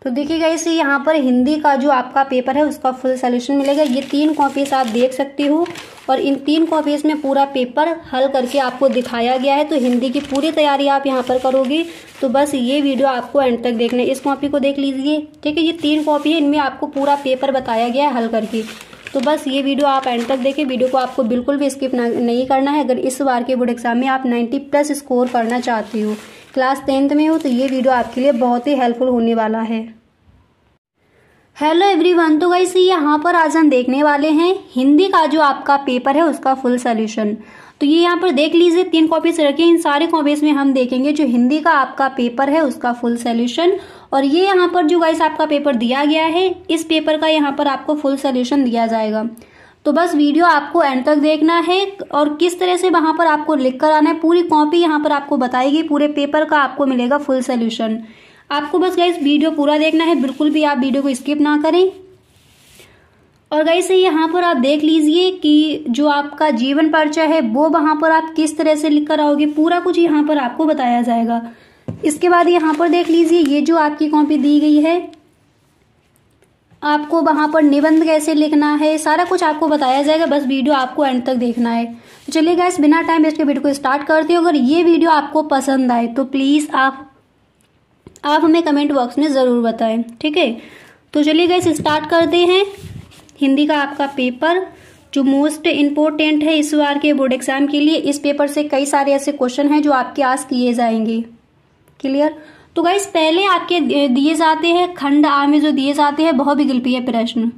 तो देखिए गाइस यहाँ पर हिंदी का जो आपका पेपर है उसका फुल सोल्यूशन मिलेगा। ये 3 कॉपीज आप देख सकते हो और इन 3 कॉपीज में पूरा पेपर हल करके आपको दिखाया गया है। तो हिंदी की पूरी तैयारी आप यहाँ पर करोगे तो बस ये वीडियो आपको एंड तक देखना है। इस कॉपी को देख लीजिए, ठीक है। ये 3 कॉपी है, इनमें आपको पूरा पेपर बताया गया है हल करके। तो बस ये वीडियो आप एंड तक देखें। वीडियो को आपको बिल्कुल भी स्किप नहीं करना है। अगर इस बार के बोर्ड एग्जाम में आप 90+ स्कोर करना चाहते हो, क्लास 10th में हो, तो ये वीडियो आपके लिए बहुत ही हेल्पफुल होने वाला है। हेलो एवरीवन, तो गाइस यहाँ पर आज हम देखने वाले हैं हिंदी का जो आपका पेपर है उसका फुल सोल्यूशन। तो ये यहाँ पर देख लीजिए 3 कॉपीज रखी है। इन सारे कॉपीज में हम देखेंगे जो हिंदी का आपका पेपर है उसका फुल सोल्यूशन। और ये यहाँ पर जो गाइस आपका पेपर दिया गया है, इस पेपर का यहाँ पर आपको फुल सोल्यूशन दिया जाएगा। तो बस वीडियो आपको एंड तक देखना है और किस तरह से वहां पर आपको लिख कर आना है। पूरी कॉपी यहाँ पर आपको बताएगी, पूरे पेपर का आपको मिलेगा फुल सोल्यूशन। आपको बस गाइस वीडियो पूरा देखना है, बिल्कुल भी आप वीडियो को स्किप ना करें। और गाइस यहाँ पर आप देख लीजिए कि जो आपका जीवन परिचय है वो वहां पर आप किस तरह से लिख कर आओगे, पूरा कुछ यहाँ पर आपको बताया जाएगा। इसके बाद यहाँ पर देख लीजिए ये जो आपकी कॉपी दी गई है, आपको वहां पर निबंध कैसे लिखना है, सारा कुछ आपको बताया जाएगा। बस वीडियो आपको एंड तक देखना है। तो चलिए गाइस बिना टाइम वेस्ट के वीडियो को स्टार्ट करते हो। अगर ये वीडियो आपको पसंद आए तो प्लीज आप हमें कमेंट बॉक्स में जरूर बताएं, ठीक है। तो चलिए गाइस स्टार्ट करते हैं। हिंदी का आपका पेपर जो मोस्ट इम्पोर्टेंट है इस बार के बोर्ड एग्जाम के लिए। इस पेपर से कई सारे ऐसे क्वेश्चन हैं जो आपके आज किए जाएंगे। क्लियर। तो गाइस पहले आपके दिए जाते हैं खंड आ में जो दिए जाते हैं बहुविकल्पीय प्रश्न।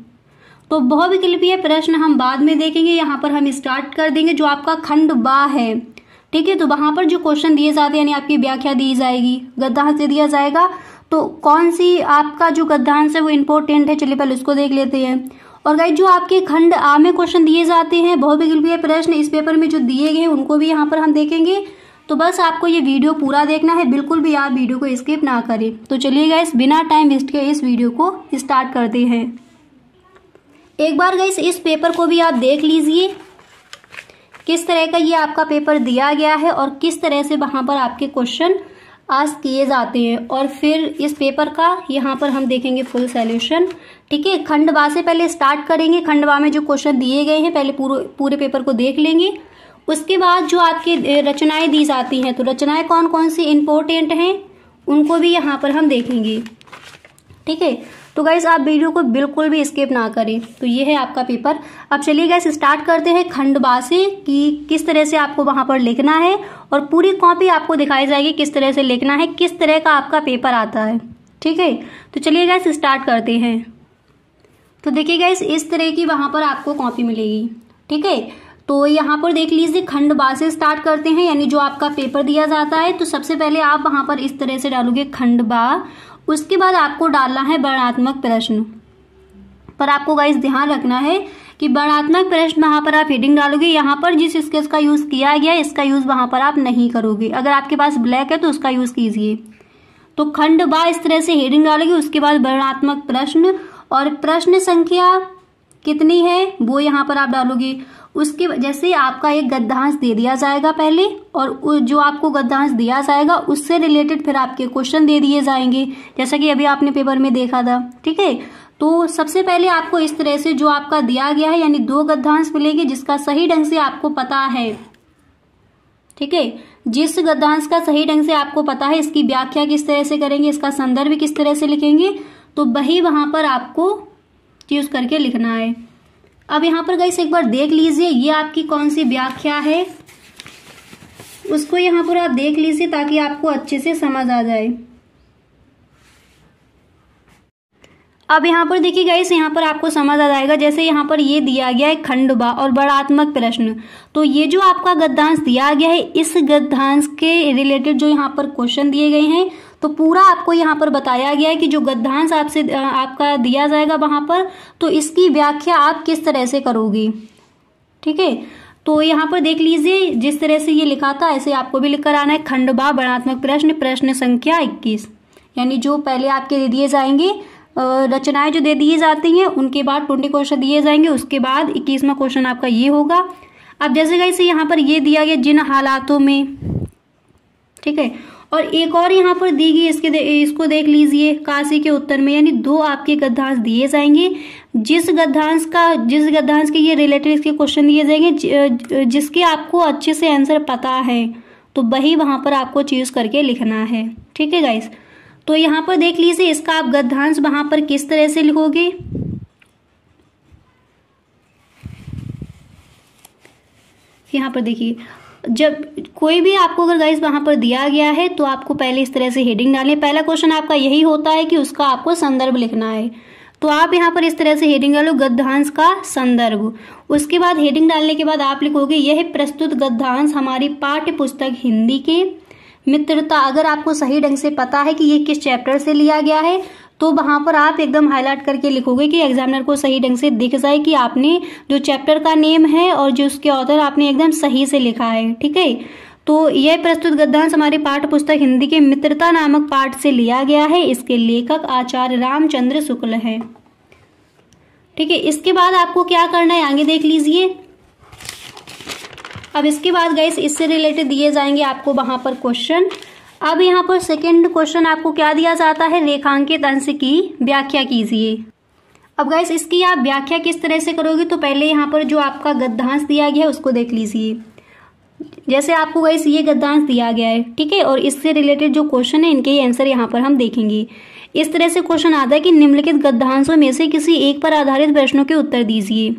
तो बहुविकल्पीय प्रश्न हम बाद में देखेंगे, यहाँ पर हम स्टार्ट कर देंगे। जो आपका खंड बा है, ठीक है, तो वहां पर जो क्वेश्चन दिए जाते हैं यानी आपकी व्याख्या दी जाएगी, गद्यांश से दिया जाएगा। तो कौन सी आपका जो गद्यांश है वो इम्पोर्टेंट है, चलिए पहले उसको देख लेते हैं। और गाइस जो आपके खंड आ में क्वेश्चन दिए जाते हैं बहुविकल्पीय प्रश्न इस पेपर में जो दिए गए हैं उनको भी यहाँ पर हम देखेंगे। तो बस आपको ये वीडियो पूरा देखना है, बिल्कुल भी आप वीडियो को स्किप ना करें। तो चलिए गाइस बिना टाइम वेस्ट के इस वीडियो को स्टार्ट करते हैं। एक बार गाइस इस पेपर को भी आप देख लीजिए किस तरह का ये आपका पेपर दिया गया है और किस तरह से वहां पर आपके क्वेश्चन आज किए जाते हैं। और फिर इस पेपर का यहाँ पर हम देखेंगे फुल सोल्यूशन, ठीक है। खंड बा से पहले स्टार्ट करेंगे। खंड बा में जो क्वेश्चन दिए गए हैं पहले पूरे पेपर को देख लेंगे। उसके बाद जो आपकी रचनाएं दी जाती हैं, तो रचनाएं कौन कौन सी इंपॉर्टेंट हैं उनको भी यहाँ पर हम देखेंगे, ठीक है। तो गाइस आप वीडियो को बिल्कुल भी स्किप ना करें। तो ये है आपका पेपर। अब चलिए गाइस स्टार्ट करते हैं खंड बा से कि किस तरह से आपको वहां पर लिखना है और पूरी कॉपी आपको दिखाई जाएगी किस तरह से लिखना है, किस तरह का आपका पेपर आता है, ठीक है। तो चलिए गाइस स्टार्ट करते हैं। तो देखिए गाइस इस तरह की वहां पर आपको कॉपी मिलेगी, ठीक है। तो यहाँ पर देख लीजिए खंड बा से स्टार्ट करते हैं, यानी जो आपका पेपर दिया जाता है। तो सबसे पहले आप वहां पर इस तरह से डालोगे खंड बा। उसके बाद आपको डालना है वर्णनात्मक प्रश्न। पर आपको गाइस ध्यान रखना है कि वर्णनात्मक प्रश्न वहां पर आप हेडिंग डालोगे। यहाँ पर जिस स्केच का यूज किया गया है इसका यूज वहां पर आप नहीं करोगे। अगर आपके पास ब्लैक है तो उसका यूज कीजिए। तो खंड बा इस तरह से हेडिंग डालोगे। उसके बाद वर्णनात्मक प्रश्न और प्रश्न संख्या कितनी है वो यहाँ पर आप डालोगे। उसके जैसे आपका एक गद्यांश दे दिया जाएगा पहले, और जो आपको गद्यांश दिया जाएगा उससे रिलेटेड फिर आपके क्वेश्चन दे दिए जाएंगे, जैसा कि अभी आपने पेपर में देखा था, ठीक है। तो सबसे पहले आपको इस तरह से जो आपका दिया गया है यानी 2 गद्यांश मिलेंगे जिसका सही ढंग से आपको पता है, ठीक है। जिस गद्यांश का सही ढंग से आपको पता है इसकी व्याख्या किस तरह से करेंगे, इसका संदर्भ किस तरह से लिखेंगे, तो वही वहां पर आपको चूज करके लिखना है। अब यहाँ पर गाइस एक बार देख लीजिए ये आपकी कौन सी व्याख्या है, उसको यहाँ पर आप देख लीजिए ताकि आपको अच्छे से समझ आ जाए। अब यहाँ पर देखिए गाइस यहाँ पर आपको समझ आ जाएगा। जैसे यहाँ पर ये दिया गया है खंड बा और वर्णनात्मक प्रश्न, तो ये जो आपका गद्यांश दिया गया है इस गद्यांश के रिलेटेड जो यहाँ पर क्वेश्चन दिए गए हैं तो पूरा आपको यहाँ पर बताया गया है कि जो गद्यांश आपसे आपका दिया जाएगा वहां पर, तो इसकी व्याख्या आप किस तरह से करोगे, ठीक है। तो यहाँ पर देख लीजिए जिस तरह से ये लिखा था ऐसे आपको भी लिख कर आना है। खंड बा वर्णनात्मक प्रश्न प्रश्न संख्या 21, यानी जो पहले आपके दे दिए जाएंगे रचनाएं जो दे दी जाती हैं उनके बाद 20 क्वेश्चन दिए जाएंगे। उसके बाद 21वां क्वेश्चन आपका ये होगा। अब जैसे गाइस यहाँ पर ये दिया गया जिन हालातों में, ठीक है, और एक और यहाँ पर दी गई, इसको देख लीजिए, काशी के उत्तर में, यानी 2 आपके गद्यांश दिए जाएंगे। जिस गद्यांश के ये रिलेटेड इसके क्वेश्चन दिए जाएंगे, जिसके आपको अच्छे से आंसर पता है, तो वही वहां पर आपको चूज करके लिखना है। ठीक है गाइस, तो यहाँ पर देख लीजिए, इसका आप गद्यांश वहां पर किस तरह से लिखोगे। यहाँ पर देखिए, जब कोई भी आपको अगर गाइस वहां पर दिया गया है तो आपको पहले इस तरह से हेडिंग डालनी है। पहला क्वेश्चन आपका यही होता है कि उसका आपको संदर्भ लिखना है, तो आप यहाँ पर इस तरह से हेडिंग डालो, गद्यांश का संदर्भ। उसके बाद हेडिंग डालने के बाद आप लिखोगे, यह प्रस्तुत गद्यांश हमारी पाठ्य पुस्तक हिंदी के मित्रता। अगर आपको सही ढंग से पता है कि ये किस चैप्टर से लिया गया है, तो वहां पर आप एकदम हाईलाइट करके लिखोगे कि एग्जामिनर को सही ढंग से दिख जाए कि आपने जो चैप्टर का नेम है और जो उसके ऑथर आपने एकदम सही से लिखा है। ठीक है, तो यह प्रस्तुत गद्यांश हमारी पाठ्य पुस्तक हिंदी के मित्रता नामक पाठ से लिया गया है। इसके लेखक आचार्य रामचंद्र शुक्ल है। ठीक है, इसके बाद आपको क्या करना है आगे देख लीजिए। अब इसके बाद गाइस इससे रिलेटेड दिए जाएंगे आपको वहां पर क्वेश्चन। अब यहाँ पर सेकंड क्वेश्चन आपको क्या दिया जाता है, रेखांकित अंश की व्याख्या कीजिए। अब गाइस इसकी आप व्याख्या किस तरह से करोगे, तो पहले यहाँ पर जो आपका गद्यांश दिया गया है उसको देख लीजिए। जैसे आपको गाइस ये गद्यांश दिया गया है, ठीक है, और इससे रिलेटेड जो क्वेश्चन है इनके आंसर यहाँ पर हम देखेंगे। इस तरह से क्वेश्चन आता है कि निम्नलिखित गद्यांशों में से किसी एक पर आधारित प्रश्नों के उत्तर दीजिए।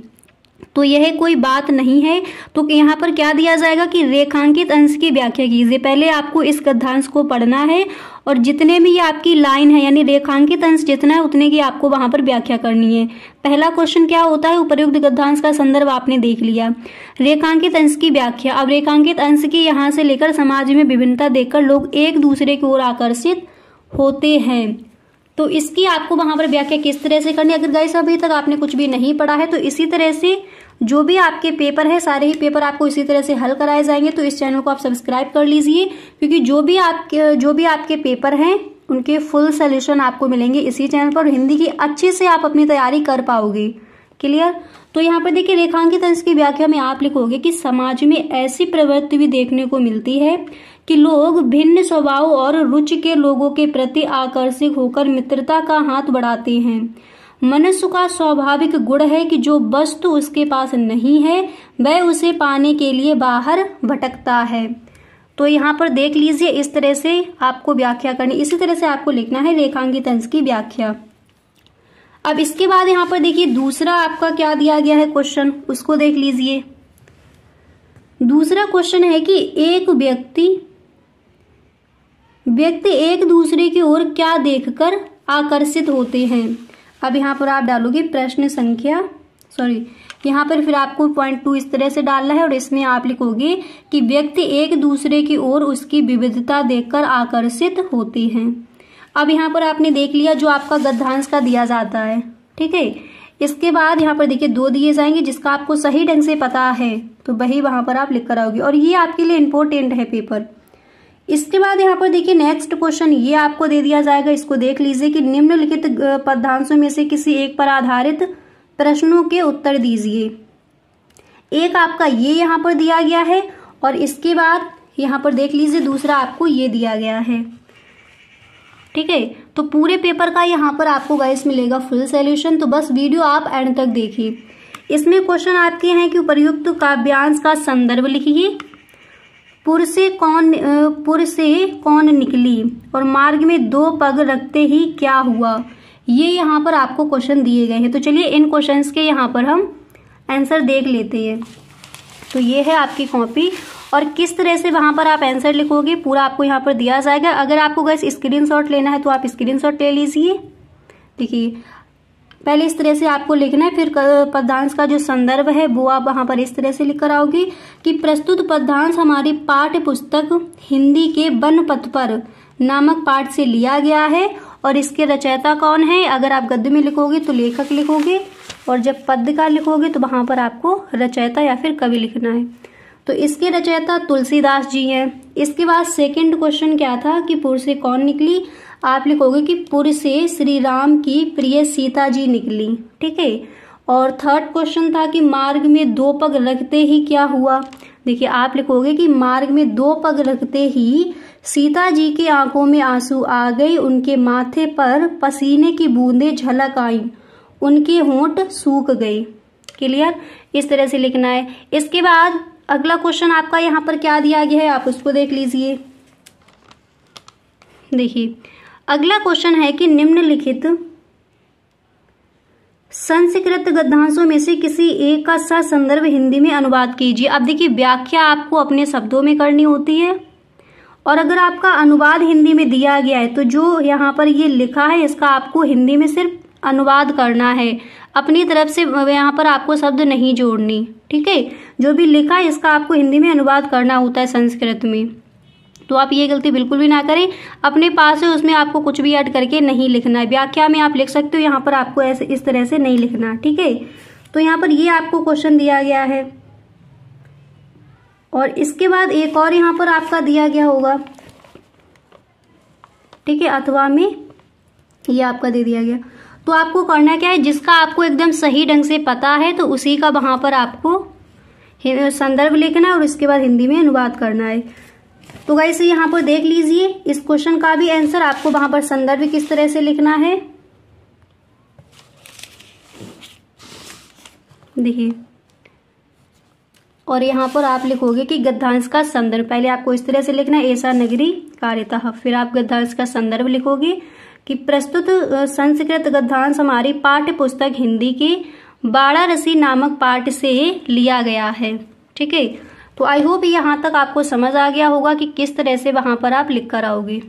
तो यह कोई बात नहीं है, तो यहाँ पर क्या दिया जाएगा कि रेखांकित अंश की व्याख्या कीजिए। पहले आपको इस गद्यांश को पढ़ना है और जितने भी ये आपकी लाइन है यानी रेखांकित अंश जितना है उतने की आपको वहां पर व्याख्या करनी है। पहला क्वेश्चन क्या होता है, उपर्युक्त गद्यांश का संदर्भ आपने देख लिया, रेखांकित अंश की व्याख्या। अब रेखांकित अंश की यहाँ से लेकर समाज में विभिन्नता देखकर लोग एक दूसरे की ओर आकर्षित होते हैं, तो इसकी आपको वहां पर व्याख्या किस तरह से करनी है। अगर गाइस अभी तक आपने कुछ भी नहीं पढ़ा है तो इसी तरह से जो भी आपके पेपर है सारे ही पेपर आपको इसी तरह से हल कराए जाएंगे। तो इस चैनल को आप सब्सक्राइब कर लीजिए, क्योंकि जो भी आपके पेपर हैं उनके फुल सोल्यूशन आपको मिलेंगे इसी चैनल पर। हिंदी की अच्छे से आप अपनी तैयारी कर पाओगे। क्लियर। तो यहाँ पर देखिए रेखांकित अंश की व्याख्या में आप लिखोगे कि समाज में ऐसी प्रवृत्ति भी देखने को मिलती है कि लोग भिन्न स्वभाव और रुचि के लोगों के प्रति आकर्षित होकर मित्रता का हाथ बढ़ाते हैं। मनुष्य का स्वाभाविक गुण है कि जो वस्तु उसके पास नहीं है वह उसे पाने के लिए बाहर भटकता है। तो यहाँ पर देख लीजिए इस तरह से आपको व्याख्या करनी, इसी तरह से आपको लिखना है रेखांकित अंश की व्याख्या। अब इसके बाद यहाँ पर देखिए दूसरा आपका क्या दिया गया है क्वेश्चन, उसको देख लीजिए। दूसरा क्वेश्चन है कि एक व्यक्ति एक दूसरे की ओर क्या देखकर आकर्षित होते हैं। अब यहाँ पर आप डालोगे प्रश्न संख्या, यहाँ पर फिर आपको पॉइंट 2 इस तरह से डालना है और इसमें आप लिखोगे कि व्यक्ति एक दूसरे की ओर उसकी विविधता देखकर आकर्षित होते हैं। अब यहाँ पर आपने देख लिया जो आपका गद्यांश का दिया जाता है, ठीक है। इसके बाद यहाँ पर देखिए 2 दिए जाएंगे, जिसका आपको सही ढंग से पता है तो वही वहां पर आप लिख कर आओगे और ये आपके लिए इंपॉर्टेंट है पेपर। इसके बाद यहाँ पर देखिए नेक्स्ट क्वेश्चन ये आपको दे दिया जाएगा, इसको देख लीजिए कि निम्नलिखित पदांशों में से किसी एक पर आधारित प्रश्नों के उत्तर दीजिए। एक आपका ये यहाँ पर दिया गया है और इसके बाद यहाँ पर देख लीजिए दूसरा आपको ये दिया गया है, ठीक है। तो पूरे पेपर का यहाँ पर आपको गाइस मिलेगा फुल सॉल्यूशन, तो बस वीडियो आप एंड तक देखिए। इसमें क्वेश्चन आपके हैं कि उपर्युक्त काव्यांश का संदर्भ लिखिए, पुर से कौन निकली और मार्ग में 2 पग रखते ही क्या हुआ। ये यहाँ पर आपको क्वेश्चन दिए गए हैं। तो चलिए इन क्वेश्चंस के यहाँ पर हम आंसर देख लेते हैं। तो ये है आपकी कॉपी और किस तरह से वहां पर आप आंसर लिखोगे पूरा आपको यहाँ पर दिया जाएगा। अगर आपको गाइस स्क्रीनशॉट लेना है तो आप स्क्रीनशॉट ले लीजिए। देखिए पहले इस तरह से आपको लिखना है, फिर पदांश का जो संदर्भ है वो आप वहां पर इस तरह से लिख कर आओगे कि प्रस्तुत पदांश हमारी पाठ्य पुस्तक हिंदी के वन पथ पर नामक पाठ से लिया गया है और इसके रचयिता कौन है। अगर आप गद्य में लिखोगे तो लेखक लिखोगे और जब पद्य का लिखोगे तो वहां पर आपको रचयिता या फिर कवि लिखना है। तो इसके रचयिता तुलसीदास जी हैं। इसके बाद सेकंड क्वेश्चन क्या था कि पुर से कौन निकली, आप लिखोगे कि पुर से श्री राम की प्रिय सीता जी निकली, ठीक है। और थर्ड क्वेश्चन था कि मार्ग में 2 पग रखते ही क्या हुआ। देखिए आप लिखोगे कि मार्ग में 2 पग रखते ही सीता जी की आंखों में आंसू आ गई, उनके माथे पर पसीने की बूंदें झलक आई, उनके होंठ सूख गए। क्लियर, इस तरह से लिखना है। इसके बाद अगला क्वेश्चन आपका यहाँ पर क्या दिया गया है, आप उसको देख लीजिए। देखिए अगला क्वेश्चन है कि निम्नलिखित संस्कृत गद्यांशों में से किसी एक का ससंदर्भ हिंदी में अनुवाद कीजिए। अब देखिए व्याख्या आपको अपने शब्दों में करनी होती है, और अगर आपका अनुवाद हिंदी में दिया गया है तो जो यहाँ पर ये लिखा है इसका आपको हिंदी में सिर्फ अनुवाद करना है, अपनी तरफ से यहाँ पर आपको शब्द नहीं जोड़नी। ठीक है, जो भी लिखा है इसका आपको हिंदी में अनुवाद करना होता है संस्कृत में। तो आप ये गलती बिल्कुल भी ना करें, अपने पास है उसमें आपको कुछ भी ऐड करके नहीं लिखना है। व्याख्या में आप लिख सकते हो, यहाँ पर आपको ऐसे इस तरह से नहीं लिखना। ठीक है, तो यहाँ पर ये आपको क्वेश्चन दिया गया है, और इसके बाद एक और यहाँ पर आपका दिया गया होगा। ठीक है, अथवा में ये आपका दे दिया गया। तो आपको करना क्या है, जिसका आपको एकदम सही ढंग से पता है तो उसी का वहां पर आपको संदर्भ लिखना है और इसके बाद हिंदी में अनुवाद करना है। तो गाइस यहाँ पर देख लीजिए, इस क्वेश्चन का भी आंसर आपको वहां पर संदर्भ किस तरह से लिखना है। देखिए, और यहाँ पर आप लिखोगे कि गद्यांश का संदर्भ, पहले आपको इस तरह से लिखना है, ऐसा नगरी कार्यतः, फिर आप गद्यांश का संदर्भ लिखोगे कि प्रस्तुत संस्कृत गद्यांश हमारी पाठ्य पुस्तक हिंदी के वाराणसी नामक पाठ से लिया गया है। ठीक है, तो आई होप यहाँ तक आपको समझ आ गया होगा कि किस तरह से वहां पर आप लिख कर आओगे।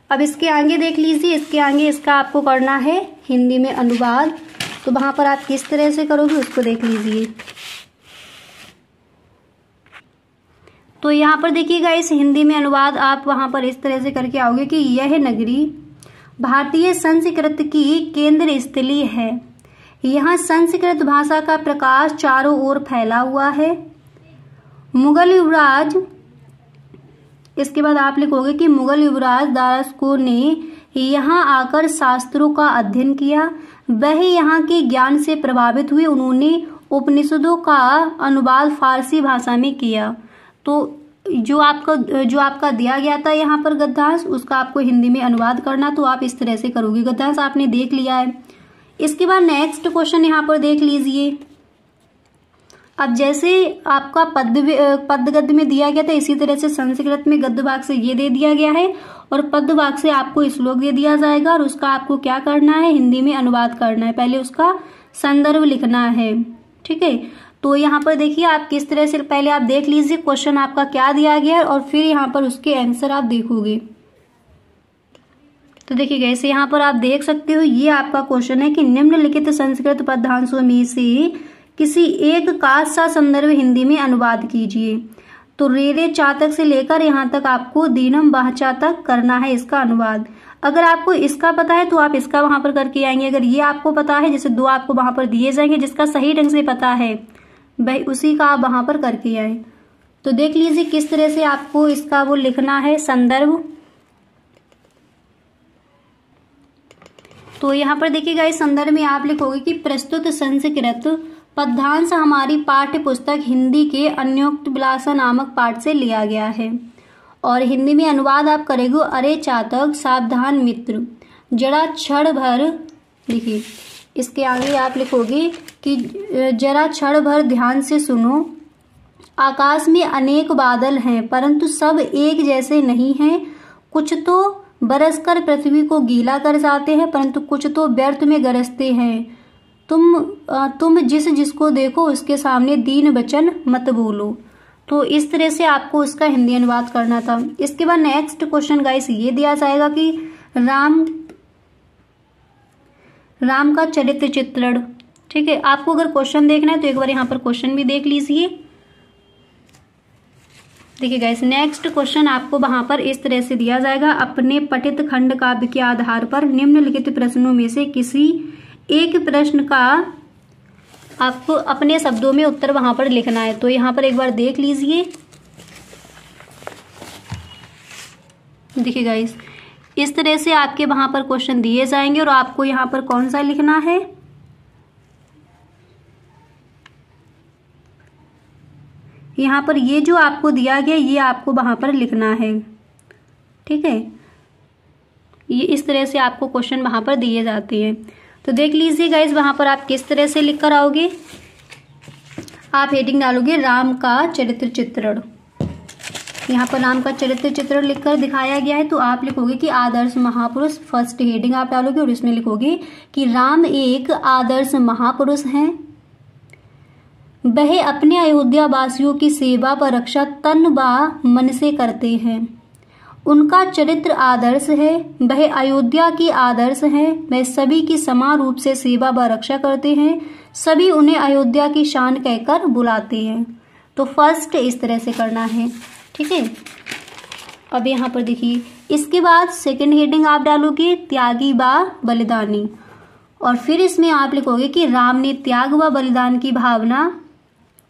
अब इसके आगे देख लीजिए, इसके आगे इसका आपको करना है हिंदी में अनुवाद, तो वहां पर आप किस तरह से करोगे उसको देख लीजिए। तो यहाँ पर देखिएगा, इस हिंदी में अनुवाद आप वहां पर इस तरह से करके आओगे कि यह नगरी भारतीय संस्कृत की केंद्र स्थली है, यहाँ संस्कृत भाषा का प्रकाश चारों ओर फैला हुआ है। मुगल युवराज, इसके बाद आप लिखोगे कि मुगल युवराज दाराशकोर ने यहाँ आकर शास्त्रों का अध्ययन किया, वह यहाँ के ज्ञान से प्रभावित हुए, उन्होंने उपनिषदों का अनुवाद फारसी भाषा में किया। तो जो आपका दिया गया था यहाँ पर गद्यांश, उसका आपको हिंदी में अनुवाद करना, तो आप इस तरह से करोगे। गद्यांश आपने देख लिया है। इसके बाद नेक्स्ट क्वेश्चन यहाँ पर देख लीजिए। अब जैसे आपका पद गद्य में दिया गया था, इसी तरह से संस्कृत में गद्य भाग से ये दे दिया गया है और पद्य भाग से आपको श्लोक दे दिया जाएगा, और उसका आपको क्या करना है, हिंदी में अनुवाद करना है। पहले उसका संदर्भ लिखना है। ठीक है, तो यहाँ पर देखिए आप किस तरह से, पहले आप देख लीजिए क्वेश्चन आपका क्या दिया गया है और फिर यहाँ पर उसके आंसर आप देखोगे। तो देखिएगा, ऐसे यहाँ पर आप देख सकते हो, ये आपका क्वेश्चन है कि निम्नलिखित संस्कृत पदांशों में से किसी एक का संदर्भ हिंदी में अनुवाद कीजिए। तो रेरे चातक से लेकर यहाँ तक आपको दीनम वाचा तक करना है इसका अनुवाद। अगर आपको इसका पता है तो आप इसका वहां पर करके आएंगे, अगर ये आपको पता है, जैसे 2 आपको वहां पर दिए जाएंगे, जिसका सही ढंग से पता है भाई उसी का आप वहां पर करके आए। तो देख लीजिए किस तरह से आपको इसका वो लिखना है संदर्भ। तो यहाँ पर देखिएगा, इस संदर्भ में आप लिखोगे कि प्रस्तुत संस्कृत पद्यांश हमारी पाठ्य पुस्तक हिंदी के अन्योक्त विलासा नामक पाठ से लिया गया है, और हिंदी में अनुवाद आप करेंगे, अरे चातक सावधान मित्र, जरा क्षण भर, देखिए इसके आगे आप लिखोगे कि जरा क्षण भर ध्यान से सुनो, आकाश में अनेक बादल हैं परंतु सब एक जैसे नहीं हैं, कुछ तो बरसकर पृथ्वी को गीला कर जाते हैं परंतु कुछ तो व्यर्थ में गरजते हैं। तुम जिसको देखो उसके सामने दीन वचन मत बोलो। तो इस तरह से आपको उसका हिंदी अनुवाद करना था। इसके बाद नेक्स्ट क्वेश्चन गाइस ये दिया जाएगा कि राम का चरित्र चित्रण। ठीक है, आपको अगर क्वेश्चन देखना है तो एक बार यहाँ पर क्वेश्चन भी देख लीजिए। देखिए गाइस, नेक्स्ट क्वेश्चन आपको वहां पर इस तरह से दिया जाएगा, अपने पठित खंड काव्य के आधार पर निम्नलिखित प्रश्नों में से किसी एक प्रश्न का आपको अपने शब्दों में उत्तर वहां पर लिखना है। तो यहाँ पर एक बार देख लीजिए। देखिए गाइस, इस तरह से आपके वहां पर क्वेश्चन दिए जाएंगे और आपको यहाँ पर कौन सा लिखना है, यहाँ पर ये जो आपको दिया गया ये आपको वहां पर लिखना है, ठीक है। ये इस तरह से आपको क्वेश्चन वहां पर दिए जाते हैं। तो देख लीजिए गाइज वहां पर आप किस तरह से लिख कर आओगे। आप हेडिंग डालोगे राम का चरित्र चित्रण। यहाँ पर राम का चरित्र चित्रण लिखकर दिखाया गया है, तो आप लिखोगे कि आदर्श महापुरुष, फर्स्ट हेडिंग आप डालोगे और इसमें लिखोगे कि राम एक आदर्श महापुरुष हैं। वह अपने अयोध्या वासियों की सेवा व रक्षा तन व मन से करते हैं। उनका चरित्र आदर्श है। वह अयोध्या की आदर्श है। वह सभी की समान रूप से सेवा व रक्षा करते हैं। सभी उन्हें अयोध्या की शान कहकर बुलाते हैं। तो फर्स्ट इस तरह से करना है, ठीक है। अब यहाँ पर देखिए, इसके बाद सेकंड हेडिंग आप डालोगे त्यागी व बलिदानी, और फिर इसमें आप लिखोगे कि राम ने त्याग व बलिदान की भावना,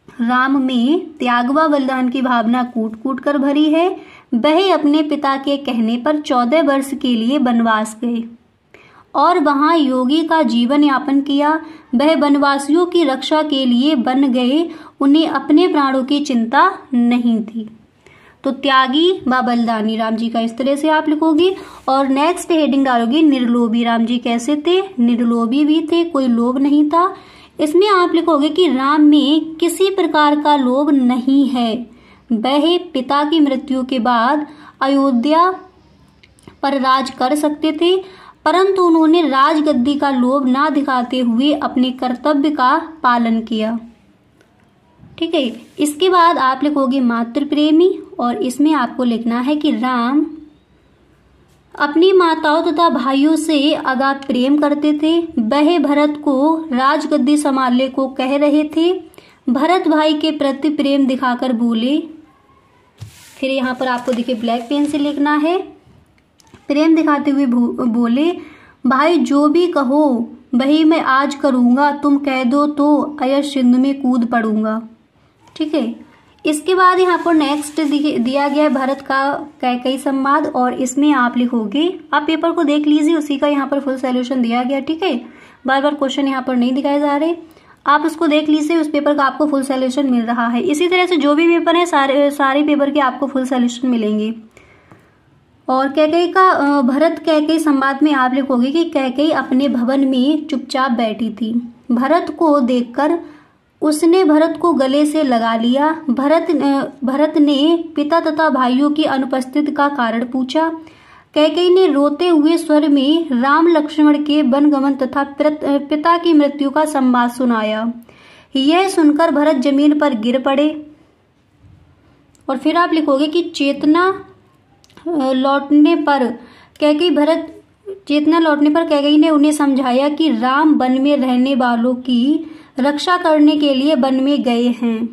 राम में त्याग व बलिदान की भावना कूट कूट कर भरी है। वह अपने पिता के कहने पर 14 वर्ष के लिए वनवास गए और वहां योगी का जीवन यापन किया। वह वनवासियों की रक्षा के लिए बन गए। उन्हें अपने प्राणों की चिंता नहीं थी। तो त्यागी व बलिदानी राम जी का इस तरह से आप लिखोगे। और नेक्स्ट हेडिंग डालोगे निर्लोभी। राम जी कैसे थे? निर्लोभी भी थे, कोई लोभ नहीं था। इसमें आप लिखोगे कि राम में किसी प्रकार का लोभ नहीं है। वह पिता की मृत्यु के बाद अयोध्या पर राज कर सकते थे, परंतु उन्होंने राजगद्दी का लोभ ना दिखाते हुए अपने कर्तव्य का पालन किया, ठीक है। इसके बाद आप लिखोगे मातृ प्रेमी, और इसमें आपको लिखना है कि राम अपनी माताओं तथा भाइयों से अगाध प्रेम करते थे। वह भरत को राजगद्दी संभालने को कह रहे थे। भरत भाई के प्रति प्रेम दिखाकर बोले, फिर यहाँ पर आपको देखिए ब्लैक पेन से लिखना है, प्रेम दिखाते हुए बोले, भाई जो भी कहो वही मैं आज करूँगा, तुम कह दो तो अयश सिंधु में कूद पड़ूंगा, ठीक है। इसके बाद यहाँ पर नेक्स्ट दिया गया है भरत का कैकेयी संवाद, और इसमें आप लिखोगे, आप पेपर को देख लीजिए, उसी का यहाँ पर फुल सॉल्यूशन दिया गया, ठीक है। बार बार क्वेश्चन यहाँ पर नहीं दिखाए जा रहे, आप उसको देख लीजिए, उस पेपर का आपको फुल सॉल्यूशन मिल रहा है। इसी तरह से जो भी पेपर है सारे पेपर के आपको फुल सॉल्यूशन मिलेंगे। और कैकेयी का भरत कैकेयी संवाद में आप लिखोगे कि कैकेयी अपने भवन में चुपचाप बैठी थी। भरत को देखकर उसने भरत को गले से लगा लिया। भरत ने पिता तथा भाइयों की अनुपस्थिति का कारण पूछा। कैकेयी ने रोते हुए स्वर में राम लक्ष्मण के वनगमन तथा पिता की मृत्यु का संवाद सुनाया। यह सुनकर भरत जमीन पर गिर पड़े। और फिर आप लिखोगे कि चेतना लौटने पर कैकेयी ने उन्हें समझाया कि राम वन में रहने वालों की रक्षा करने के लिए वन में गए हैं।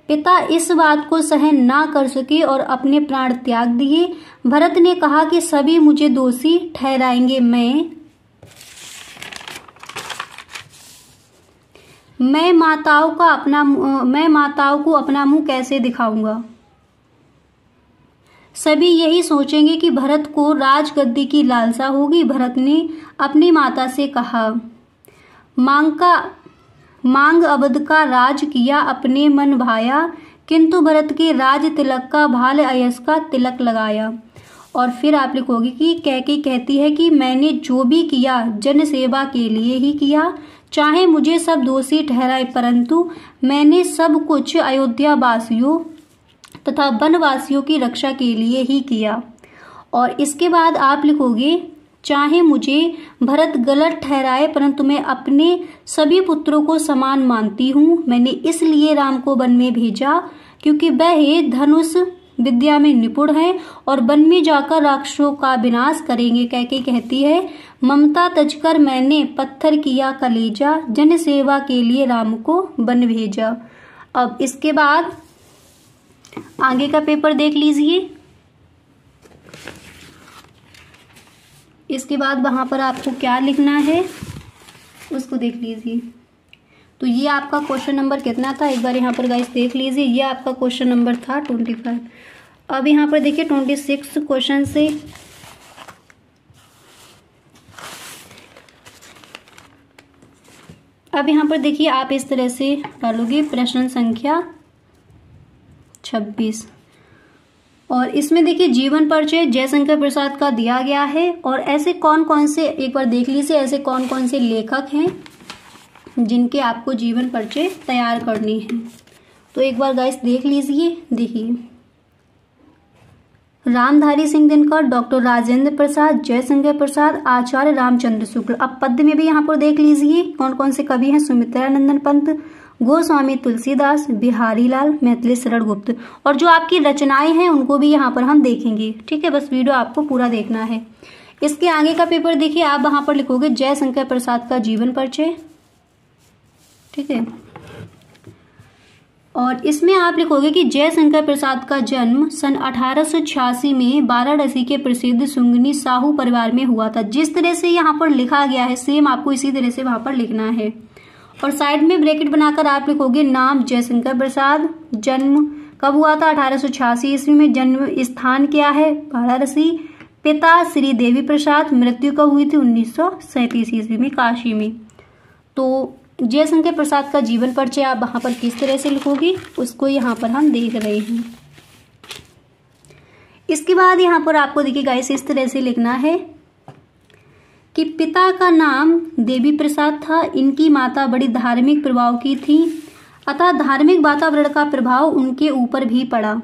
पिता इस बात को सहन ना कर सके और अपने प्राण त्याग दिए। भरत ने कहा कि सभी मुझे दोषी ठहराएंगे, मैं माताओं को अपना मुंह कैसे दिखाऊंगा। सभी यही सोचेंगे कि भरत को राजगद्दी की लालसा होगी। भरत ने अपनी माता से कहा, मांग अवध का राज किया, अपने मन भाया, किंतु भरत के राज तिलक का भाल अयस का तिलक लगाया। और फिर आप लिखोगे कि कैकेयी कहती है कि मैंने जो भी किया जन सेवा के लिए ही किया, चाहे मुझे सब दोषी ठहराए, परंतु मैंने सब कुछ अयोध्या वासियों तथा वनवासियों की रक्षा के लिए ही किया। और इसके बाद आप लिखोगे, चाहे मुझे भरत गलत ठहराए, परंतु मैं अपने सभी पुत्रों को समान मानती हूँ। मैंने इसलिए राम को वन में भेजा क्योंकि वह धनुष विद्या में निपुण है और वन में जाकर राक्षसों का विनाश करेंगे। कैकेयी कहती है, ममता तजकर मैंने पत्थर किया कलेजा, जन सेवा के लिए राम को वन भेजा। अब इसके बाद आगे का पेपर देख लीजिए। इसके बाद वहां पर आपको क्या लिखना है उसको देख लीजिए। तो ये आपका क्वेश्चन नंबर कितना था, एक बार यहाँ पर गाइस देख लीजिए। ये आपका क्वेश्चन नंबर था 25। अब यहाँ पर देखिए 26 क्वेश्चन से अब यहाँ पर देखिए आप इस तरह से डालोगे प्रश्न संख्या 26। और इसमें देखिए जीवन परिचय जयशंकर प्रसाद का दिया गया है। और ऐसे कौन कौन से, एक बार देख लीजिए, ऐसे कौन कौन से लेखक हैं जिनके आपको जीवन परिचय तैयार करनी है। तो एक बार गाइस देख लीजिए। देखिए, रामधारी सिंह दिनकर, डॉक्टर राजेंद्र प्रसाद, जयशंकर प्रसाद, आचार्य रामचंद्र शुक्ल। अब पद्य में भी यहाँ पर देख लीजिए कौन कौन से कवि हैं। सुमित्रानंदन पंत, गोस्वामी तुलसीदास, बिहारी लाल, मैथिली शरण गुप्त। और जो आपकी रचनाएं हैं उनको भी यहाँ पर हम देखेंगे। ठीक है, बस वीडियो आपको पूरा देखना है। इसके आगे का पेपर देखिए, आप वहां पर लिखोगे जयशंकर प्रसाद का जीवन परिचय। ठीक है, और इसमें आप लिखोगे कि जयशंकर प्रसाद का जन्म सन 1886 में वाराणसी के प्रसिद्ध सुंगनी साहू परिवार में हुआ था। जिस तरह से यहाँ पर लिखा गया है सेम आपको इसी तरह से वहां पर लिखना है। और साइड में ब्रैकेट बनाकर आप लिखोगे नाम जयशंकर प्रसाद, जन्म कब हुआ था 1886 ईस्वी में, जन्म स्थान क्या है वाराणसी, पिता श्री देवी प्रसाद, मृत्यु कब हुई थी 1937 ईस्वी में काशी में। तो जयशंकर प्रसाद का जीवन परिचय आप वहां पर किस तरह से लिखोगे उसको यहाँ पर हम देख रहे हैं। इसके बाद यहाँ पर आपको देखिए गाइस इस तरह से लिखना है कि पिता का नाम देवी प्रसाद था, इनकी माता बड़ी धार्मिक प्रभाव की थी, अतः धार्मिक वातावरण का प्रभाव उनके ऊपर भी पड़ा।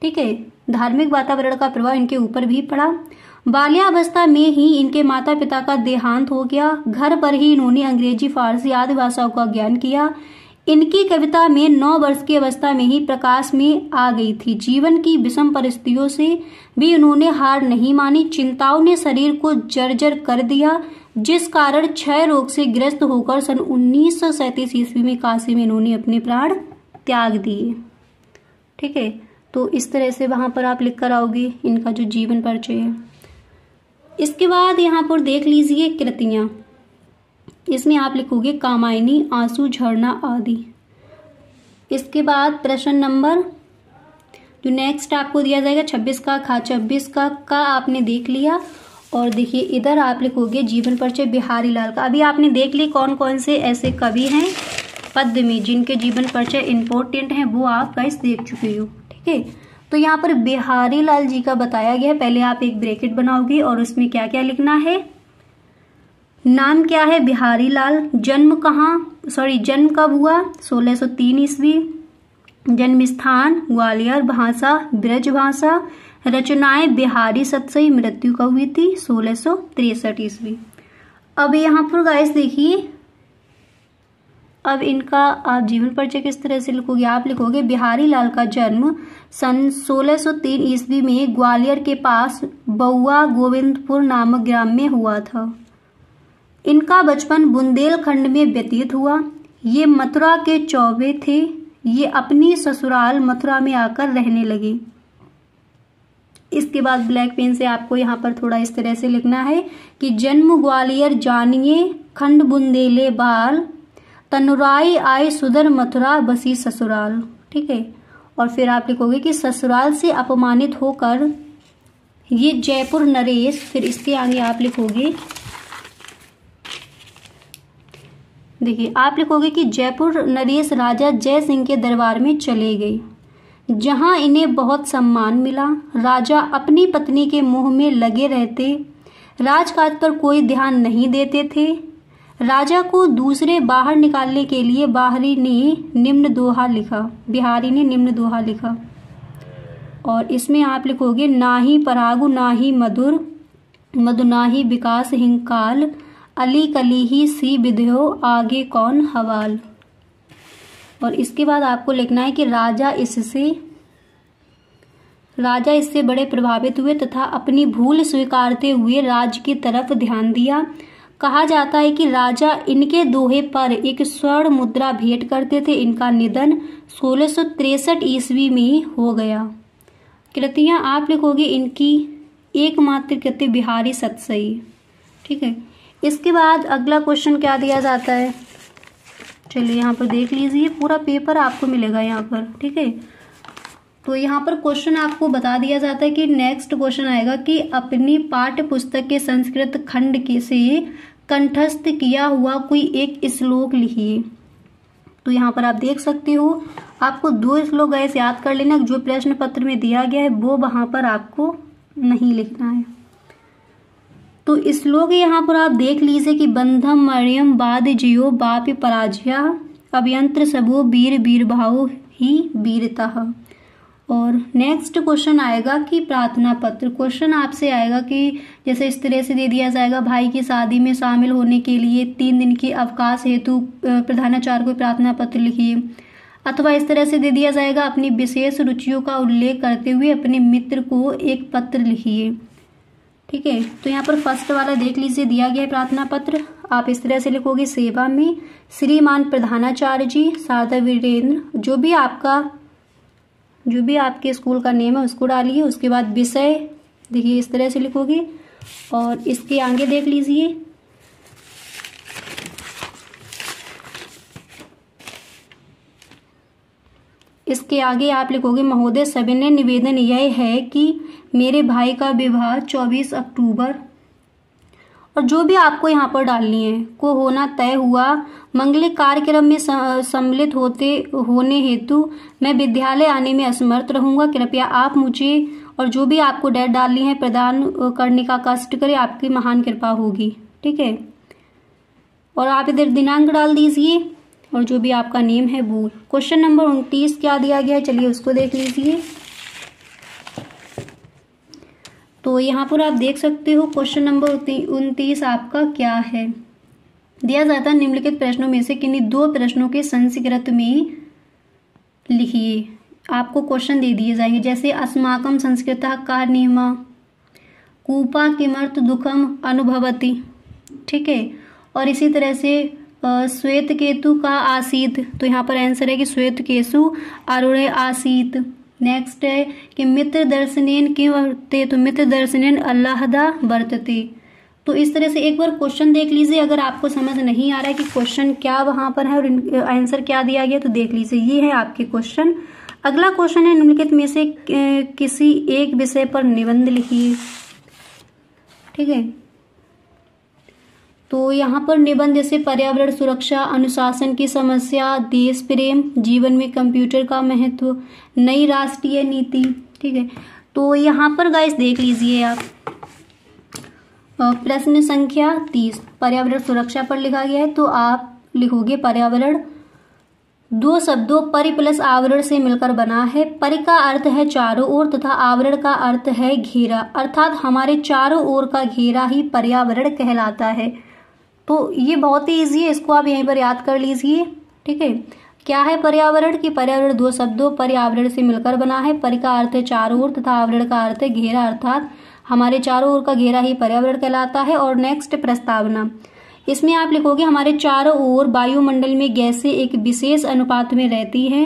ठीक है, धार्मिक वातावरण का प्रभाव इनके ऊपर भी पड़ा। बाल्यावस्था में ही इनके माता पिता का देहांत हो गया। घर पर ही इन्होंने अंग्रेजी, फारसी आदि भाषाओं का ज्ञान किया। इनकी कविता में 9 वर्ष की अवस्था में ही प्रकाश में आ गई थी। जीवन की विषम परिस्थितियों से भी उन्होंने हार नहीं मानी। चिंताओं ने शरीर को जर्जर कर दिया, जिस कारण क्षय रोग से ग्रस्त होकर सन 1937 ईस्वी में काशी में इन्होंने अपने प्राण त्याग दिए। ठीक है, तो इस तरह से वहां पर आप लिख कर आओगे इनका जो जीवन परिचय है। इसके बाद यहाँ पर देख लीजिए कृतियां। इसमें आप लिखोगे कामायनी, आंसू झरना आदि। इसके बाद प्रश्न नंबर जो नेक्स्ट आपको दिया जाएगा 26 का खा 26 का आपने देख लिया। और देखिए इधर आप लिखोगे जीवन परिचय बिहारी लाल का। अभी आपने देख ली कौन कौन से ऐसे कवि हैं पद्य में जिनके जीवन परिचय इंपॉर्टेंट हैं, वो आप गाइस देख चुके हो। ठीक है, तो यहाँ पर बिहारी लाल जी का बताया गया है। पहले आप एक ब्रैकेट बनाओगे और उसमें क्या क्या लिखना है। नाम क्या है बिहारी लाल, जन्म जन्म कब हुआ 1603 ईस्वी, जन्म स्थान ग्वालियर, भाषा ब्रज भाषा, रचनाएं बिहारी सतसई, मृत्यु कब हुई थी 1663 ईस्वी। अब यहाँ पर गाइस देखिए, अब इनका आप जीवन परिचय किस तरह से लिखोगे। आप लिखोगे बिहारी लाल का जन्म सन 1603 ईस्वी में ग्वालियर के पास बउआ गोविंदपुर नामक ग्राम में हुआ था। इनका बचपन बुंदेलखंड में व्यतीत हुआ। ये मथुरा के चौबे थे। ये अपनी ससुराल मथुरा में आकर रहने लगे। इसके बाद ब्लैक पेन से आपको यहाँ पर थोड़ा इस तरह से लिखना है कि जन्म ग्वालियर जानिए, खंड बुंदेले बाल, तनुराई आए सुधर मथुरा बसी ससुराल। ठीक है, और फिर आप लिखोगे कि ससुराल से अपमानित होकर ये जयपुर नरेश, फिर इसके आगे आप लिखोगे, देखिए आप लिखोगे कि जयपुर नरेश राजा जय सिंह के दरबार में चले गए, जहां इन्हें बहुत सम्मान मिला। राजा अपनी पत्नी के मुंह में लगे रहते, राजकाज पर कोई ध्यान नहीं देते थे। राजा को दूसरे बाहर निकालने के लिए बिहारी ने निम्न दोहा लिखा। और इसमें आप लिखोगे नाही परागु नाही मधुर, मधु नाही विकास हिंकाल, अली कली ही सी विधयो आगे कौन हवाल। और इसके बाद आपको लिखना है कि राजा इससे बड़े प्रभावित हुए तथा अपनी भूल स्वीकारते हुए राज्य की तरफ ध्यान दिया। कहा जाता है कि राजा इनके दोहे पर एक स्वर्ण मुद्रा भेंट करते थे। इनका निधन 1663 ईस्वी में हो गया। कृतियां आप लिखोगे इनकी एकमात्र कृति बिहारी सतसई। ठीक है, इसके बाद अगला क्वेश्चन क्या दिया जाता है, चलिए यहाँ पर देख लीजिए, पूरा पेपर आपको मिलेगा यहाँ पर। ठीक है, तो यहाँ पर क्वेश्चन आपको बता दिया जाता है कि नेक्स्ट क्वेश्चन आएगा कि अपनी पाठ्य पुस्तक के संस्कृत खंड के से कंठस्थ किया हुआ कोई एक श्लोक लिखिए। तो यहाँ पर आप देख सकते हो, आपको 2 श्लोक गैस याद कर लेना। जो प्रश्न पत्र में दिया गया है वो वहाँ पर आपको नहीं लिखना है। तो श्लोक यहाँ पर आप देख लीजिए कि बंधम मरियम बाद जियो बापि पराजया अभयंत्र सबो वीर वीर भाव ही वीरता। और नेक्स्ट क्वेश्चन आएगा कि प्रार्थना पत्र। क्वेश्चन आपसे आएगा कि जैसे इस तरह से दे दिया जाएगा, भाई की शादी में शामिल होने के लिए 3 दिन के अवकाश हेतु प्रधानाचार्य को प्रार्थना पत्र लिखिए। अथवा इस तरह से दे दिया जाएगा, अपनी विशेष रुचियों का उल्लेख करते हुए अपने मित्र को एक पत्र लिखिए। ठीक है, तो यहाँ पर फर्स्ट वाला देख लीजिए, दिया गया है प्रार्थना पत्र। आप इस तरह से लिखोगे, सेवा में श्रीमान प्रधानाचार्य जी शारदा वीरेंद्र, जो भी आपके स्कूल का नेम है उसको डालिए। उसके बाद विषय देखिए इस तरह से लिखोगे, और इसके आगे देख लीजिए, इसके आगे आप लिखोगे, महोदय सविनय निवेदन यह है कि मेरे भाई का विवाह 24 अक्टूबर, और जो भी आपको यहाँ पर डालनी है, को होना तय हुआ। मंगलिक कार्यक्रम में सम्मिलित होने हेतु मैं विद्यालय आने में असमर्थ रहूंगा। कृपया आप मुझे, और जो भी आपको डेट डालनी है, प्रदान करने का कष्ट करें, आपकी महान कृपा होगी। ठीक है, और आप इधर दिनांक डाल दीजिए, और जो भी आपका नेम है वो। क्वेश्चन नंबर 29 क्या दिया गया है, चलिए उसको देख लीजिए। तो यहाँ पर आप देख सकते हो क्वेश्चन नंबर 29 आपका क्या है, दिया जाता है निम्नलिखित प्रश्नों में से किन्हीं 2 प्रश्नों के संस्कृत में लिखिए। आपको क्वेश्चन दे दिए जाएंगे, जैसे अस्माकं संस्कृतः का नियमा, कूपा किमर्थ दुखम अनुभवति। ठीक है, और इसी तरह से श्वेत केतु का आसीत, तो यहाँ पर आंसर है कि श्वेत केतु आरूढ़ आसीत। नेक्स्ट है कि मित्र दर्शनेन किम वर्तते, तो मित्र दर्शनेन अल्लाहदा वर्तते। तो इस तरह से एक बार क्वेश्चन देख लीजिए, अगर आपको समझ नहीं आ रहा है कि क्वेश्चन क्या वहां पर है और आंसर क्या दिया गया, तो देख लीजिए, ये है आपके क्वेश्चन। अगला क्वेश्चन है, निम्नलिखित में से किसी एक विषय पर निबंध लिखिए। ठीक है, तो यहाँ पर निबंध जैसे पर्यावरण सुरक्षा, अनुशासन की समस्या, देश प्रेम, जीवन में कंप्यूटर का महत्व, नई राष्ट्रीय नीति। ठीक है, तो यहाँ पर गाइस देख लीजिए आप, प्रश्न संख्या 30 पर्यावरण सुरक्षा पर लिखा गया है। तो आप लिखोगे, पर्यावरण 2 शब्दों परि प्लस आवरण से मिलकर बना है। परि का अर्थ है चारों ओर तथा आवरण का अर्थ है घेरा, अर्थात हमारे चारों ओर का घेरा ही पर्यावरण कहलाता है। तो ये बहुत ही ईजी है, इसको आप यहीं पर याद कर लीजिए। ठीक है, क्या है पर्यावरण, की पर्यावरण 2 शब्दों पर्यावरण से मिलकर बना है। परि का अर्थ है चारों ओर तथा आवरण का अर्थ है घेरा, अर्थात हमारे चारों ओर का घेरा ही पर्यावरण कहलाता है। और नेक्स्ट प्रस्तावना, इसमें आप लिखोगे, हमारे चारों ओर वायुमंडल में गैसें एक विशेष अनुपात में रहती हैं।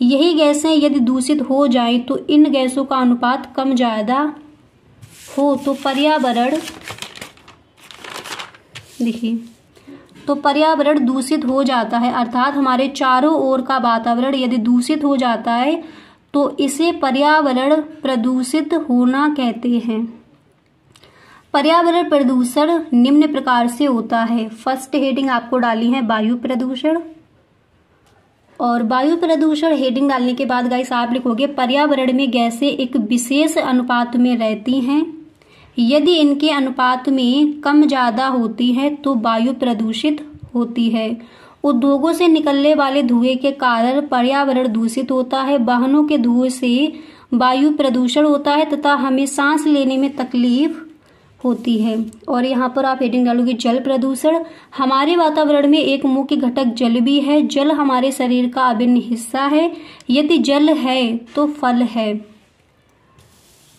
यही गैसें यदि दूषित हो जाएं तो इन गैसों का अनुपात कम ज्यादा हो तो पर्यावरण, देखिए, तो पर्यावरण दूषित हो जाता है, अर्थात हमारे चारों ओर का वातावरण यदि दूषित हो जाता है तो इसे पर्यावरण प्रदूषित होना कहते हैं। पर्यावरण प्रदूषण निम्न प्रकार से होता है। फर्स्ट हेडिंग आपको डाली है वायु प्रदूषण, और वायु प्रदूषण हेडिंग डालने के बाद गाइस आप लिखोगे, पर्यावरण में गैसें एक विशेष अनुपात में रहती हैं। यदि इनके अनुपात में कम ज्यादा होती है तो वायु प्रदूषित होती है। उद्योगों से निकलने वाले धुएं के कारण पर्यावरण दूषित होता है। वाहनों के धुएं से वायु प्रदूषण होता है तथा हमें सांस लेने में तकलीफ होती है। और यहाँ पर आप हेडिंग डालोगे, जल प्रदूषण, हमारे वातावरण में एक मुख्य घटक जल भी है। जल हमारे शरीर का अभिन्न हिस्सा है। यदि जल है तो फल है।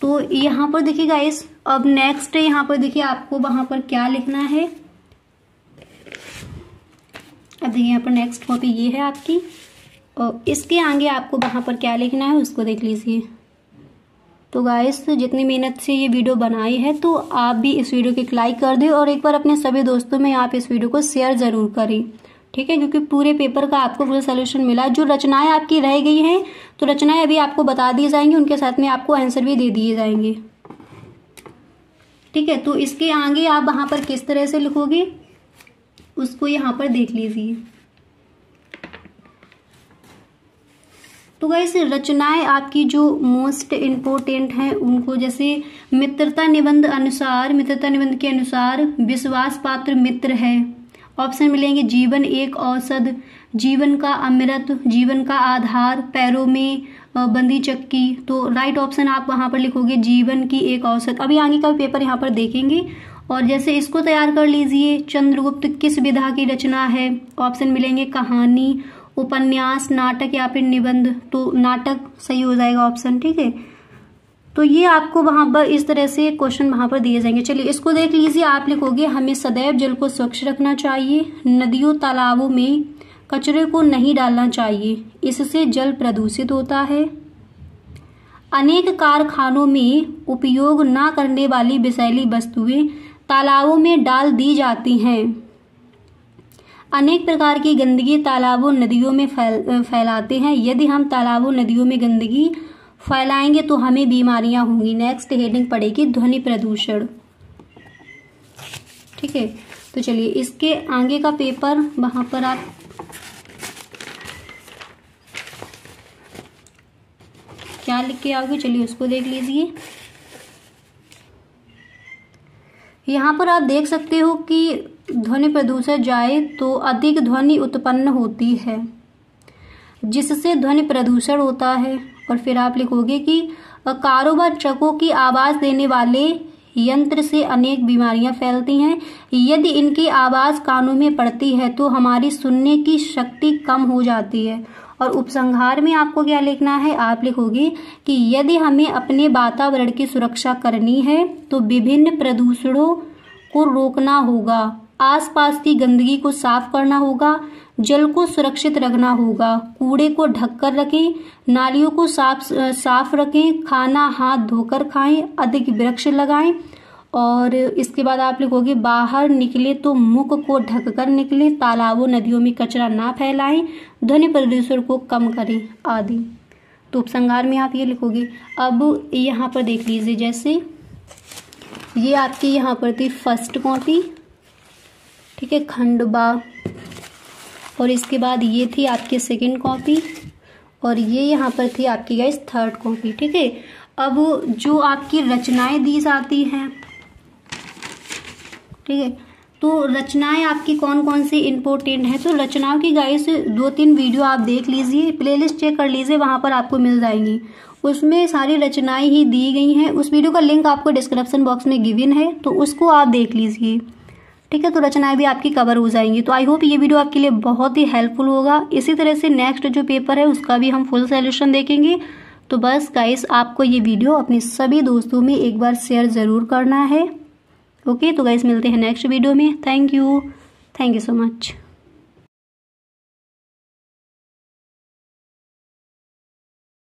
तो यहाँ पर देखिए गाइस, अब नेक्स्ट यहाँ पर देखिए आपको वहां पर क्या लिखना है। अब देखिए यहाँ पर नेक्स्ट कॉपी ये है आपकी, और इसके आगे आपको वहां पर क्या लिखना है उसको देख लीजिए। तो गाइस, जितनी मेहनत से ये वीडियो बनाई है, तो आप भी इस वीडियो को एक लाइक कर दें और एक बार अपने सभी दोस्तों में आप इस वीडियो को शेयर जरूर करें। ठीक है, क्योंकि पूरे पेपर का आपको फुल सोल्यूशन मिला। जो रचनाएं आपकी रह गई हैं, तो रचनाएं अभी आपको बता दी जाएंगी, उनके साथ में आपको आंसर भी दे दिए जाएंगे। ठीक है, तो इसके आगे आप वहां पर किस तरह से लिखोगे उसको यहाँ पर देख लीजिए। तो गाइस रचनाएं आपकी जो मोस्ट इम्पोर्टेंट हैं उनको, जैसे मित्रता निबंध के अनुसार विश्वास पात्र मित्र है। ऑप्शन मिलेंगे जीवन एक औषध, जीवन का अमृत, जीवन का आधार, पैरों में बंदी चक्की। तो राइट ऑप्शन आप वहां पर लिखोगे जीवन की एक औषध। अभी आगे का पेपर यहाँ पर देखेंगे। और जैसे इसको तैयार कर लीजिए, चंद्रगुप्त किस विधा की रचना है। ऑप्शन मिलेंगे कहानी, उपन्यास, नाटक या फिर निबंध। तो नाटक सही हो जाएगा ऑप्शन, ठीक है। तो ये आपको वहां पर इस तरह से क्वेश्चन वहां पर दिए जाएंगे। चलिए इसको देख लीजिए। आप लिखोगे हमें सदैव जल को स्वच्छ रखना चाहिए, नदियों तालाबों में कचरे को नहीं डालना चाहिए, इससे जल प्रदूषित होता है। अनेक कारखानों में उपयोग न करने वाली विषैली वस्तुएं तालाबों में डाल दी जाती हैं। अनेक प्रकार की गंदगी तालाबों नदियों में फैलाते हैं। यदि हम तालाबों नदियों में गंदगी फैलाएंगे तो हमें बीमारियां होंगी। नेक्स्ट हेडिंग पड़ेगी ध्वनि प्रदूषण, ठीक है। तो चलिए इसके आगे का पेपर वहां पर आप क्या लिख के आओगे, चलिए उसको देख लीजिए। यहाँ पर आप देख सकते हो कि ध्वनि प्रदूषण जाए तो अधिक ध्वनि उत्पन्न होती है, जिससे ध्वनि प्रदूषण होता है। और फिर आप लिखोगे कि कारों व ट्रकों की आवाज देने वाले यंत्र से अनेक बीमारियां फैलती हैं। यदि इनकी आवाज कानों में पड़ती है तो हमारी सुनने की शक्ति कम हो जाती है। और उपसंहार में आपको क्या लिखना है, आप लिखोगे कि यदि हमें अपने वातावरण की सुरक्षा करनी है तो विभिन्न प्रदूषणों को रोकना होगा, आसपास की गंदगी को साफ करना होगा, जल को सुरक्षित रखना होगा, कूड़े को ढककर रखें, नालियों को साफ रखें, खाना हाथ धोकर खाएं, अधिक वृक्ष लगाएं। और इसके बाद आप लिखोगे बाहर निकले तो मुख को ढककर निकले, तालाबों नदियों में कचरा ना फैलाएं, ध्वनि प्रदूषण को कम करें आदि। तो उपसंहार में आप ये लिखोगे। अब यहाँ पर देख लीजिए, जैसे ये आपकी यहाँ पर थी फर्स्ट कॉपी, ठीक है, खंड बा। और इसके बाद ये थी आपकी सेकंड कॉपी, और ये यहाँ पर थी आपकी गाइस थर्ड कॉपी, ठीक है। अब जो आपकी रचनाएं दी जाती हैं, ठीक है, तो रचनाएं आपकी कौन कौन सी इंपॉर्टेंट है। तो रचनाओं की गाइस 2-3 वीडियो आप देख लीजिए, प्लेलिस्ट चेक कर लीजिए, वहां पर आपको मिल जाएंगी। उसमें सारी रचनाएं ही दी गई हैं। उस वीडियो का लिंक आपको डिस्क्रिप्शन बॉक्स में गिवन है, तो उसको आप देख लीजिए, ठीक है। तो रचनाएं भी आपकी कवर हो जाएंगी। तो आई होप ये वीडियो आपके लिए बहुत ही हेल्पफुल होगा। इसी तरह से नेक्स्ट जो पेपर है उसका भी हम फुल सॉल्यूशन देखेंगे। तो बस गाइस आपको ये वीडियो अपने सभी दोस्तों में एक बार शेयर ज़रूर करना है। ओके, तो गाइस मिलते हैं नेक्स्ट वीडियो में। Thank you so much.